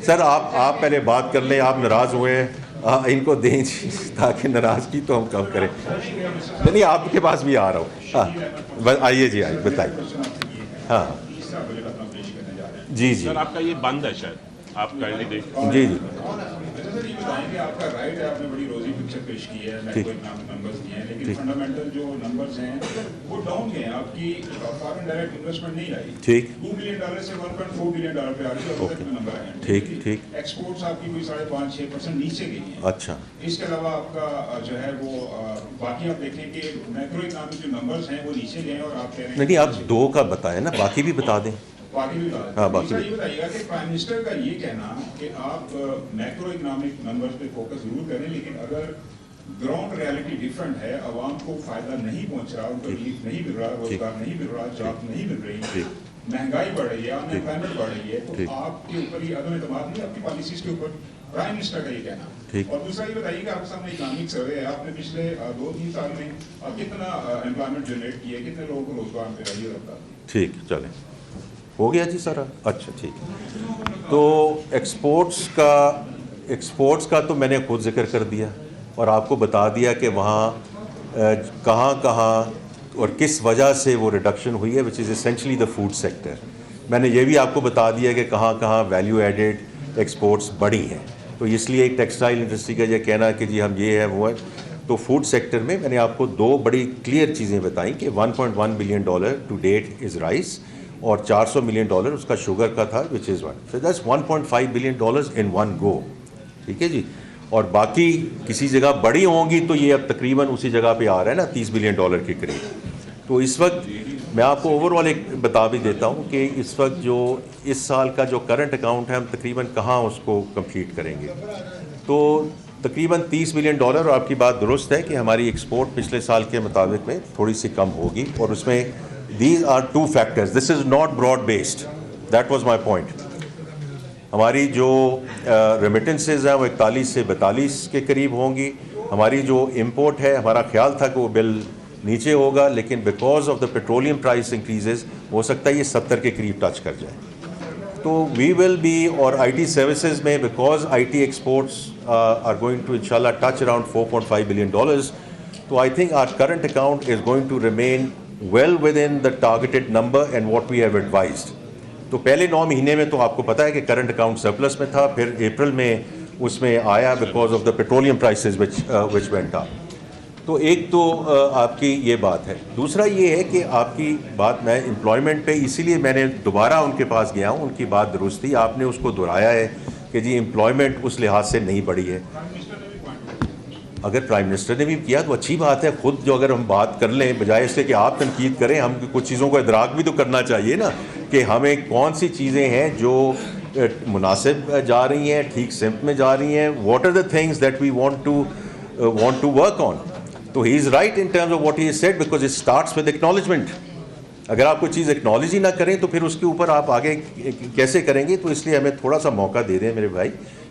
Sir आप पहले बात कर लें, आप नाराज़ हुए हैं, इनको दें ताकि नाराज़गी तो हम कम करें। नहीं, आपके पास भी आ रहा हूँ। हाँ, आइए जी, आइए बताइए। हाँ जी जी सर, आपका ये बंद है शायद, आप काइंडली देख। जी जी सर ये बताएं कि आपका राइट है, आपने बड़ी रोजी पिक्चर पेश की है, मैक्रो इकोनॉमिक नंबर्स दिए हैं, लेकिन फंडामेंटल जो नंबर्स हैं वो डाउन गए हैं। आपकी फॉरेन डायरेक्ट इन्वेस्टमेंट नहीं आई, ठीक, $2 बिलियन से $1.4 बिलियन पे आ रही है, और नंबर है। ठीक ठीक। एक्सपोर्ट्स आपकी कोई 5.5-6% नीचे गई हैं। अच्छा, इसके अलावा आपका जो है वो बाकी आप देखें कि मैक्रो इकोनॉमिक जो नंबर्स हैं वो नीचे गए हैं, और आप कह रहे हैं नहीं आप 2 का बताएं ना, बाकी भी बता दें। बाकी भी बात। हाँ, बाकी ये बताइएगा कि प्राइम मिनिस्टर का ये कहना कि आप मैक्रो इकोनॉमिक नंबर्स पे फोकस जरूर करें, लेकिन अगर ग्राउंड रियलिटी डिफरेंट है, आवाम को फायदा नहीं पहुंच रहा, उनको रिलीफ नहीं मिल रहा, रोजगार नहीं मिल रहा, जॉब नहीं मिल रही, महंगाई बढ़ रही है, अनएम्प्लॉयमेंट बढ़ रही है, तो आपके ऊपर ही अदम एतमाद नहीं, आपकी पॉलिसीज के ऊपर प्राइम मिनिस्टर का ये कहना। और दूसरा ये बताइएगा, आपके सामने इकोनॉमिक सर्वे है, आपने पिछले 2-3 साल में कितना एम्प्लॉयमेंट जनरेट किया, कितने लोगों को रोजगार मिला, ये बता दें। ठीक, चलें, हो गया जी सारा। अच्छा ठीक। तो एक्सपोर्ट्स का तो मैंने खुद जिक्र कर दिया और आपको बता दिया कि वहाँ कहाँ और किस वजह से वो रिडक्शन हुई है, which is essentially the food sector. मैंने ये भी आपको बता दिया कि कहाँ वैल्यू एडेड एक्सपोर्ट्स बढ़ी हैं। तो इसलिए एक टेक्सटाइल इंडस्ट्री का ये कहना कि जी हम ये है वो है, तो फूड सेक्टर में मैंने आपको 2 बड़ी क्लियर चीज़ें बताई कि $1.1 billion to date is rice, और $400 मिलियन उसका शुगर का था, which is 1, so that's $1.5 billion in one go. ठीक है जी। और बाकी किसी जगह बड़ी होंगी तो ये अब तकरीबन उसी जगह पे आ रहा है ना, $30 बिलियन के करीब। तो इस वक्त मैं आपको ओवरऑल एक बता भी देता हूँ कि इस वक्त जो इस साल का जो करंट अकाउंट है, हम तकरीबन कहाँ उसको कंप्लीट करेंगे, तो तकरीबन $30 बिलियन। और आपकी बात दुरुस्त है कि हमारी एक्सपोर्ट पिछले साल के मुताबिक में थोड़ी सी कम होगी, और उसमें these are 2 factors, this is not broad based, that was my point। हमारी जो रेमिटेंसेज हैं वो 41 से 42 के करीब होंगी। हमारी जो इंपोर्ट है, हमारा ख्याल था कि वो बिल नीचे होगा, लेकिन because of the petroleum price increases हो सकता है ये 70 के करीब टच कर जाए। तो वी विल बी, और IT सर्विसेज में because IT exports are going to इंशाल्लाह टच अराउंड $4.5 बिलियन, तो I think our current account is going to remain well within the targeted number and what we have advised। तो पहले 9 महीने में तो आपको पता है कि करंट अकाउंट सरप्लस में था, फिर अप्रैल में उसमें आया because of the petroleum prices which went up। तो एक तो आपकी ये बात है। दूसरा ये है कि आपकी बात, मैं एम्प्लॉयमेंट पे इसीलिए मैंने दोबारा उनके पास गया हूँ, उनकी बात दुरुस्त थी, आपने उसको दोहराया है कि जी एम्प्लॉयमेंट उस लिहाज से नहीं बढ़ी है। अगर प्राइम मिनिस्टर ने भी किया तो अच्छी बात है, खुद जो अगर हम बात कर लें, बजाय इससे कि आप तनकीद करें, हम कुछ चीज़ों को इदराक भी तो करना चाहिए ना कि हमें कौन सी चीज़ें हैं जो मुनासिब जा रही हैं, ठीक सिमत में जा रही हैं, what are the things that we want to work on. तो he is right in terms of what he has said, because it starts with acknowledgement. अगर आप कोई चीज़ एक्नॉलेज ही ना करें तो फिर उसके ऊपर आप आगे कैसे करेंगे। तो इसलिए हमें थोड़ा सा मौका दे दें मेरे भाई,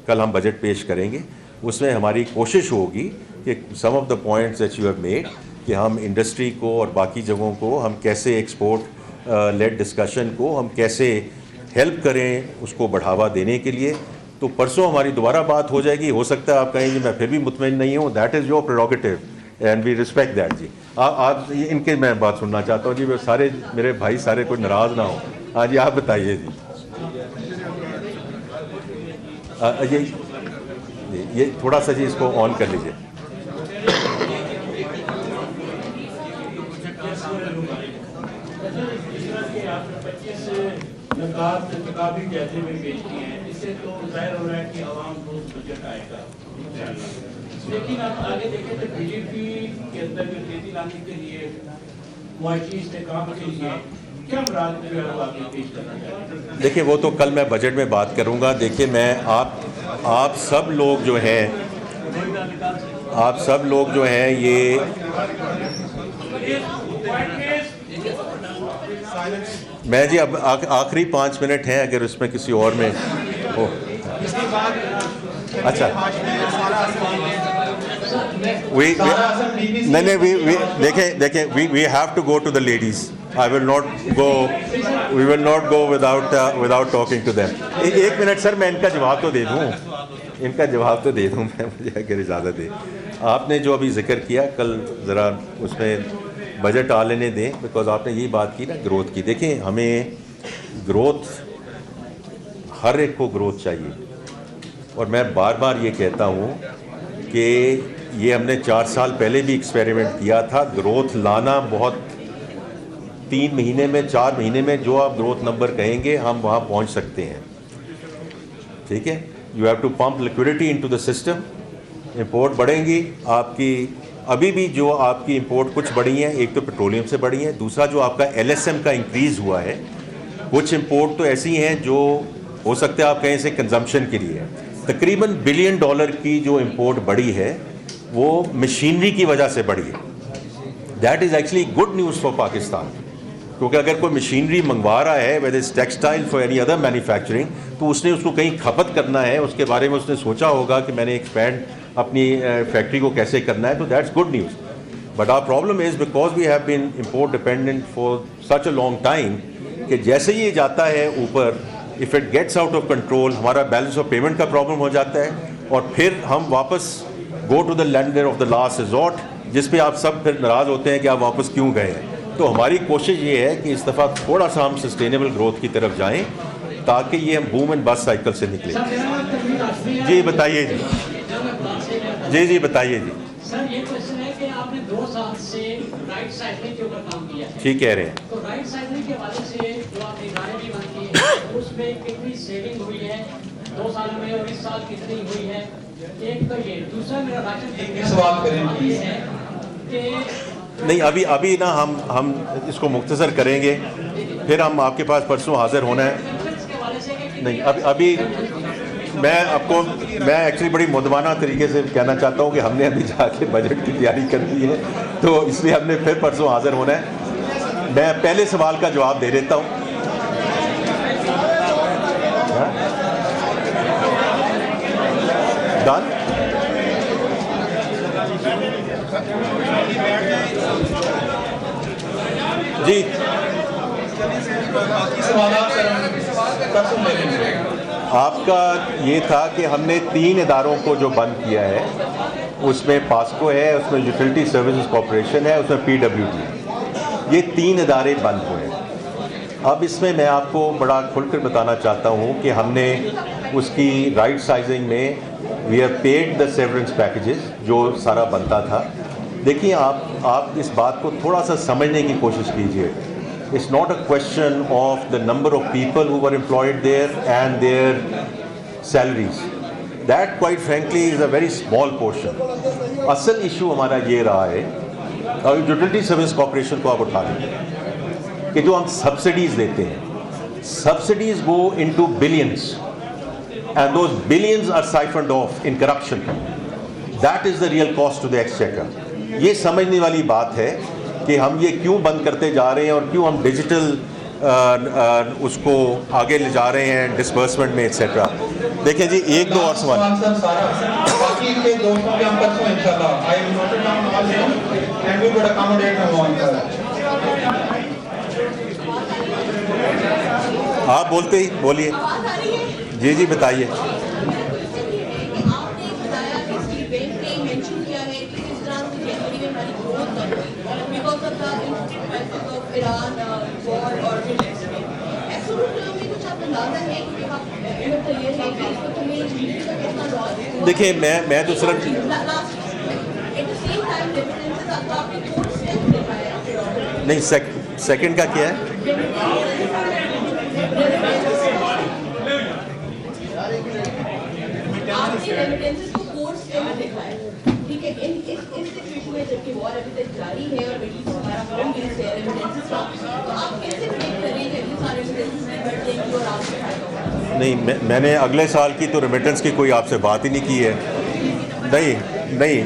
कल हम बजट पेश करेंगे, उसमें हमारी कोशिश होगी कि some of the points that you have made, कि हम इंडस्ट्री को और बाकी जगहों को हम कैसे एक्सपोर्ट लेड डिस्कशन को हम कैसे हेल्प करें उसको बढ़ावा देने के लिए। तो परसों हमारी दोबारा बात हो जाएगी। हो सकता है आप कहेंगे मैं फिर भी मुतमईन नहीं हूँ, that is your prerogative and we respect that. जी आप इनके मैं बात सुनना चाहता हूँ जी, वे सारे मेरे भाई सारे कोई नाराज़ ना हो। हाँ जी, आप बताइए जी। ये थोड़ा सा जी इसको ऑन कर लीजिए। इससे तो जाहिर हो रहा है कि आवाम को बजट आएगा, लेकिन आप आगे देखें तो BJP के अंदर जो तेजी लाने के लिए, मुआशी इस्तेहकाम के लिए क्या मुराद जो है आगे पेश करना चाहिए। देखिए वो तो कल मैं बजट में बात करूंगा। देखिए मैं आप सब लोग जो हैं ये मैं जी अब आखिरी 5 मिनट हैं, अगर उसमें किसी और में हो। अच्छा नहीं देखें we have to go to the ladies. I will not go. We will not go without talking to them. एक मिनट सर, मैं इनका जवाब तो दे दूँ, मैं, मुझे अगर इजाज़त दे। आपने जो अभी जिक्र किया कल, ज़रा उसमें बजट आ लेने दें, बिकॉज आपने यही बात की ना ग्रोथ की। देखें, हमें ग्रोथ, हर एक को ग्रोथ चाहिए, और मैं बार बार ये कहता हूँ कि ये हमने 4 साल पहले भी एक्सपेरिमेंट किया था। ग्रोथ लाना बहुत, 3 महीने में, 4 महीने में जो आप ग्रोथ नंबर कहेंगे हम वहाँ पहुँच सकते हैं, ठीक है। You have to pump liquidity into the system. Import बढ़ेंगी आपकी, अभी भी जो आपकी इंपोर्ट कुछ बढ़ी हैं, एक तो पेट्रोलियम से बढ़ी हैं, दूसरा जो आपका LSM का इंक्रीज़ हुआ है। कुछ इंपोर्ट तो ऐसी हैं जो हो सकता है आप कहें से कंजम्पशन के लिए है। तकरीबन $1 बिलियन की जो इंपोर्ट बढ़ी है वो मशीनरी की वजह से बढ़ी है। That is actually good news for Pakistan, क्योंकि अगर कोई मशीनरी मंगवा रहा है, whether is textile for any other manufacturing, तो उसने उसको कहीं खपत करना है, उसके बारे में उसने सोचा होगा कि मैंने एक्सपैंड अपनी फैक्ट्री को कैसे करना है, तो that's good news. But our problem is because we have been import dependent for such a long time कि जैसे ही ये जाता है ऊपर, if it gets out of control, हमारा बैलेंस ऑफ पेमेंट का प्रॉब्लम हो जाता है, और फिर हम वापस go to the lender of the last resort, जिस पे आप सब फिर नाराज़ होते हैं कि आप वापस क्यों गए हैं। तो हमारी कोशिश ये है कि इस दफ़ा थोड़ा सा हम सस्टेनेबल ग्रोथ की तरफ जाएं, ताकि ये हम बूम एंड बस्ट साइकिल से निकले। जी बताइए जी बताइए जी। सर, ये क्वेश्चन है कि आपने 2 साल से राइट साइकिलिंग के ऊपर काम किया है। ठीक कह रहे हैं। तो राइट साइकिलिंग के हवाले से जो आपने गाड़ी भी बंद की है, उसमें कितनी सेविंग हुई है 2 साल में, और इस साल कितनी हुई है? एक तो ये। दूसरा मेरा राशन सवाल करें ये है कि नहीं, अभी ना हम इसको मुख्तसर करेंगे, फिर हम आपके पास परसों हाजिर होना है। नहीं, अभी मैं एक्चुअली बड़ी मुदवाना तरीके से कहना चाहता हूँ कि हमने अभी जाके बजट की तैयारी कर ली है, तो इसलिए हमने फिर परसों हाजिर होना है। मैं पहले सवाल का जवाब दे देता हूँ। डन। जी, आपका ये था कि हमने 3 इदारों को जो बंद किया है, उसमें पास्को है, उसमें यूटिलिटी सर्विसेज कॉरपोरेशन है, उसमें PWD, ये 3 इदारे बंद हुए हैं। अब इसमें मैं आपको बड़ा खुलकर बताना चाहता हूँ कि हमने उसकी राइट साइजिंग में we have paid the severance packages जो सारा बनता था। देखिए, आप इस बात को थोड़ा सा समझने की कोशिश कीजिए। It's not a question of the number of people who were employed there and their salaries. That, quite frankly, is a very small portion. असल इशू हमारा ये रहा है, और यूटिलिटी सर्विस कॉर्पोरेशन को आप उठा लें कि जो हम सब्सिडीज देते हैं, subsidies go into billions, and those billions are siphoned off in corruption. That is the real cost to the exchequer. ये समझने वाली बात है कि हम ये क्यों बंद करते जा रहे हैं और क्यों हम डिजिटल उसको आगे ले जा रहे हैं डिस्बर्समेंट में एक्सेट्रा। देखिए जी, 1-2 और सवाल। बाकी के दोस्तों के हम परसों इंशाल्लाह I will note it down all and we would accommodate him on. आप बोलते ही बोलिए। जी बताइए। देखिए, मैं तो सिर्फ नहीं, सेकंड का क्या है? ठीक है, इस सिचुएशन में जबकि वॉर अभी तक जारी है और मिडिल ईस्ट हमारा बड़ा न्यूज़ है रेमिटेंसेस का, तो आप कैसे प्रेडिक्ट करें कि इतने सारे रेमिटेंसेस में बढ़ जाएंगी और आपसे फायदा होगा? नहीं, मैंने अगले साल की तो रेमिटेंस की कोई आपसे बात ही नहीं की है। नहीं,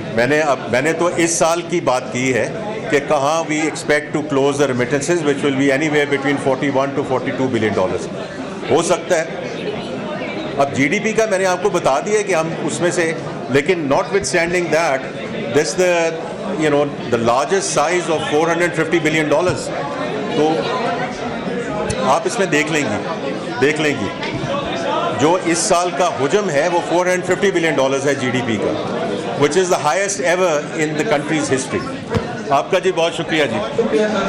मैंने तो इस साल की बात की है कि कहाँ we expect to close the remittances which will be anywhere between $41 to $42 billion हो सकता है। अब GDP का मैंने आपको बता दिया है कि हम उसमें से, लेकिन not with standing that this the largest size of $450 billion तो आप इसमें देख लेंगी जो इस साल का हुजम है वो $450 बिलियन है GDP का, which is the highest ever in the countries history. आपका जी बहुत शुक्रिया जी।